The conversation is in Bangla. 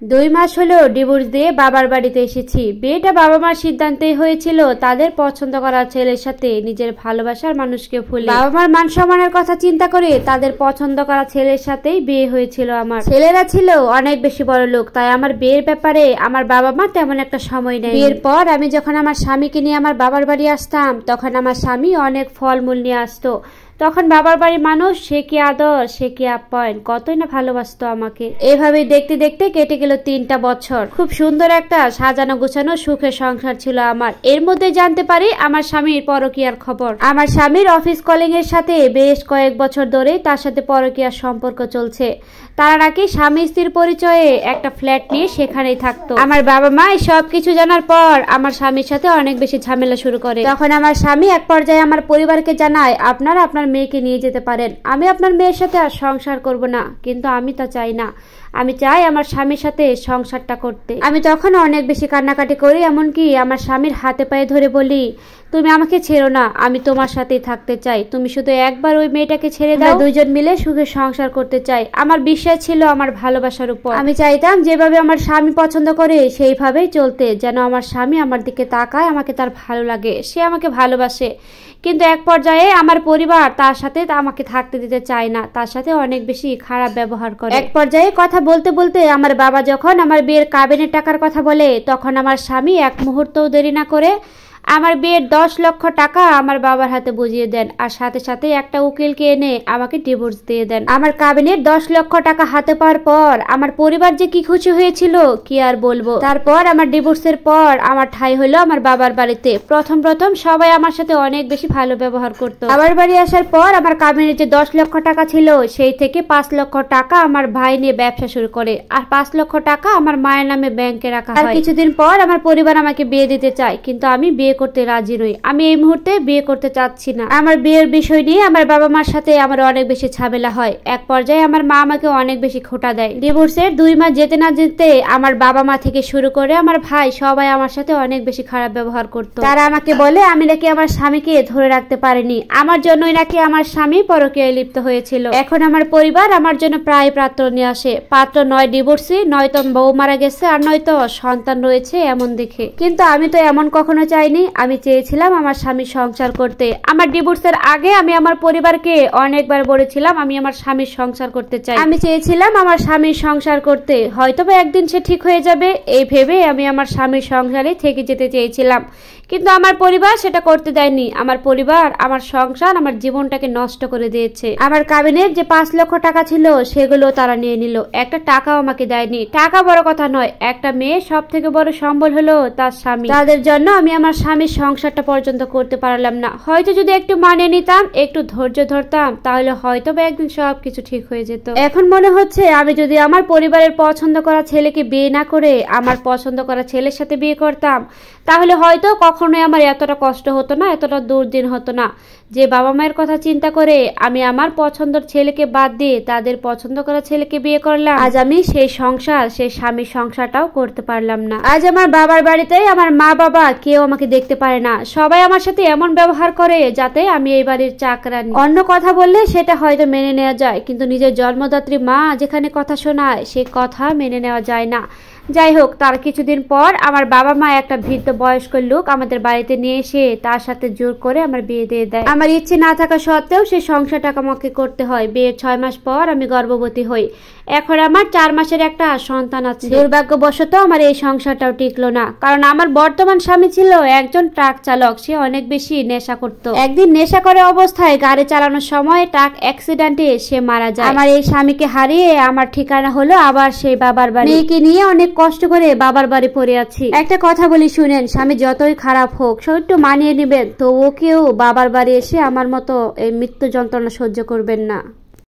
2 মাস হলো ডিভোর্স দিয়ে বাবার বাড়িতে এসেছি। বিয়েটা বাবা মার সিদ্ধান্তেই হয়েছিল, তাদের পছন্দ করা ছেলের সাথে নিজের ভালোবাসার মানুষকে ভুলে। বাবা মার মান সম্মানের কথা চিন্তা করে তাদের পছন্দ করা ছেলের সাথেই বিয়ে হয়েছিল আমার। ছেলেরা ছিল অনেক বেশি বড় লোক, তাই আমার বিয়ের ব্যাপারে আমার বাবা মা তেমন একটা সময় নেই। বিয়ের পর আমি যখন আমার স্বামীকে নিয়ে আমার বাবার বাড়ি আসতাম, তখন আমার স্বামী অনেক ফলমূল নিয়ে আসতো। তখন বাবার বাড়ির মানুষ সে কি আদর, সে কি আপ্যায়ন, কতই না ভালোবাসতো আমাকে। এভাবেই দেখতে দেখতে কেটে গেল 3টা বছর। খুব সুন্দর একটা সাজানো গোছানো সুখের সংসার ছিল আমার। এর মধ্যে জানতে পারি আমার স্বামীর পরকীয়ার খবর। আমার স্বামীর অফিস কলিং এর সাথে বেশ কয়েক বছর ধরে তার সাথে পরকীয়ার সম্পর্ক চলছে। তারা নাকি স্বামী স্ত্রীর পরিচয়ে একটা ফ্ল্যাট নিয়ে সেখানেই থাকতো। আমার বাবা মা সবকিছু জানার পর আমার স্বামীর সাথে অনেক বেশি ঝামেলা শুরু করে। তখন আমার স্বামী এক পর্যায়ে আমার পরিবারকে জানায়, আপনারা আপনার মেয়েকে নিয়ে যেতে পারেন, আমি আপনার মেয়ের সাথে আর সংসার করব না। কিন্তু আমি তা চাই না, আমি চাই আমার স্বামীর সাথে সংসারটা করতে। আমি তখন অনেক বেশি কান্নাকাটি করি, এমনকি আমার স্বামীর হাতে পায়ে ধরে বলি, তুমি আমাকে ছেড়ো না, আমি তোমার সাথেই থাকতে চাই, তুমি শুধু একবার ওই মেয়েটাকে ছেড়ে দাও, দুইজন মিলে সুখে সংসার করতে চাই। আমার বিশ্বাস ছিল আমার ভালোবাসার উপর। আমি চাইতাম যেভাবে আমার স্বামী পছন্দ করে সেইভাবেই চলতে, যেন আমার স্বামী আমার দিকে তাকায়, আমাকে তার ভালো লাগে, সে আমাকে ভালোবাসে। কিন্তু এক পর্যায়ে আমার পরিবার তার সাথে আমাকে থাকতে দিতে চায় না, তার সাথে অনেক বেশি খারাপ ব্যবহার করে। এক পর্যায়ে কথা বলতে বলতে আমার বাবা যখন আমার বিয়ের কাবিনের টাকার কথা বলে, তখন আমার স্বামী এক মুহূর্তও দেরি না করে আমার বিয়ের 10 লক্ষ টাকা আমার বাবার হাতে বুঝিয়ে দেন, আর সাথে সাথে একটা উকিলকে এনে আমাকে ডিভোর্স দিয়ে দেন। আমার কাবিনের 10 লক্ষ টাকা হাতে পাওয়ার পর আমার পরিবার যে কি খুশি হয়েছিল কি আর বলবো। তারপর আমার ডিভোর্সের পর আমার ঠাঁই হলো আমার বাবার বাড়িতে। প্রথম সবাই আমার সাথে অনেক বেশি ভালো ব্যবহার করতো। বাবার বাড়ি আসার পর আমার কাবিনের যে 10 লক্ষ টাকা ছিল, সেই থেকে 5 লক্ষ টাকা আমার ভাই নিয়ে ব্যবসা শুরু করে, আর 5 লক্ষ টাকা আমার মায়ের নামে ব্যাংকে রাখা হয়। আর কিছুদিন পর আমার পরিবার আমাকে বিয়ে দিতে চায়, কিন্তু আমি বিয়ে করতে রাজি নই। আমি এই মুহূর্তে বিয়ে করতে চাচ্ছি না। আমার বিয়ের বিষয় নিয়ে আমার বাবা মার সাথে আমার অনেক বেশি ঝামেলা হয়। এক পর্যায়ে আমার মা আমাকে অনেক বেশি খোঁটা দেয়। ডিভোর্সের 2 মাস যেতে না যেতে আমার বাবা মা থেকে শুরু করে আমার ভাই সবাই আমার সাথে অনেক বেশি খারাপ ব্যবহার করতো। তারা আমাকে বলে আমি নাকি আমার স্বামীকে ধরে রাখতে পারিনি, আমার জন্যই নাকি আমার স্বামী পরকীয়ায় লিপ্ত হয়েছিল। এখন আমার পরিবার আমার জন্য প্রায় পাত্র নিয়ে আসে। পাত্র নয় ডিভোর্সি, নয়তো বউ মারা গেছে, আর নয়তো সন্তান রয়েছে এমন দেখে। কিন্তু আমি তো এমন কখনো চাইনি। আমি চেয়েছিলাম আমার স্বামীর সংসার করতে। আমার ডিভোর্সের আগে আমি আমার পরিবারকে অনেকবার বলেছিলাম আমি আমার স্বামীর সংসার করতে চাই। আমি চেয়েছিলাম আমার স্বামীর সংসার করতে, হয়তোবা একদিন সে ঠিক হয়ে যাবে, এই ভেবে আমি আমার স্বামীর সংসারে থেকে যেতে চেয়েছিলাম। কিন্তু আমার পরিবার সেটা করতে দেয়নি। আমার পরিবার আমার সংসার, আমার জীবনটাকে নষ্ট করে দিয়েছে। আমার কাবিনের যে 5 লক্ষ টাকা ছিল সেগুলো তারা নিয়ে নিল, একটা টাকাও আমাকে দেয়নি। টাকা বড় কথা নয়, একটা মেয়ে সব থেকে বড় সম্বল হলো তার স্বামী। তাদের জন্য আমি আমার স্বামীর সংসারটা পর্যন্ত করতে পারলাম না। হয়তো যদি একটু মানিয়ে নিতাম, একটু ধৈর্য ধরতাম, তাহলে হয়তো বা একদিন সবকিছু ঠিক হয়ে যেত। এখন মনে হচ্ছে আমি যদি আমার পরিবারের পছন্দ করা ছেলেকে বিয়ে না করে আমার পছন্দ করা ছেলের সাথে বিয়ে করতাম, তাহলে হয়তো কখনোই আমার এতটা কষ্ট হতো না, এতটা দুর্দিন হতো না। যে বাবা মায়ের কথা চিন্তা করে আমি আমার পছন্দের ছেলেকে বাদ দিয়ে তাদের পছন্দ করা ছেলেকে বিয়ে করলাম, আজ আমি সেই সংসার, সেই স্বামীর সংসারটাও করতে পারলাম না। আজ আমার বাবার বাড়িতে আমার মা বাবা কেউ আমাকে দেখতে পারে না। সবাই আমার সাথে এমন ব্যবহার করে যাতে আমি এই বাড়ির চাকরানি। অন্য কথা বললে সেটা হয়তো মেনে নেওয়া যায়, কিন্তু নিজের জন্মদাত্রী মা যেখানে কথা শোনায় সে কথা মেনে নেওয়া যায় না। যাই হোক, তার কিছুদিন পর আমার বাবা মা একটা বৃদ্ধ বয়স্ক লোক আমাদের বাড়িতে নিয়ে এসে তার সাথে জোর করে আমার বিয়ে দিয়ে দেয়। আমার ইচ্ছে না থাকা সত্ত্বেও সেই সংসারটাকে আমাকে করতে হয়। বিয়ের 6 মাস পর আমি গর্ভবতী হই। এখন আমার 4 মাসের একটা সন্তান আছে। দুর্ভাগ্যবশত আমার এই সংসারটাও টিকলো না, কারণ আমার বর্তমান স্বামী ছিল একজন ট্রাক চালক। সে অনেক বেশি নেশা করত। একদিন নেশা করে অবস্থায় গাড়ি চালানোর সময় ট্রাক অ্যাক্সিডেন্টে সে মারা যায়। আমার এই স্বামীকে হারিয়ে আমার ঠিকানা হলো আবার সেই বাবার বাড়ি। মেয়েকে নিয়ে অনেক কষ্ট করে বাবার বাড়ি পড়ে আছি। একটা কথা বলি শুনেন, স্বামী যতই খারাপ হোক সে একটু মানিয়ে নেবেন, তো ও কেউ বাবার বাড়ি এসে আমার মতো এই মৃত্যু যন্ত্রণা সহ্য করবেন না।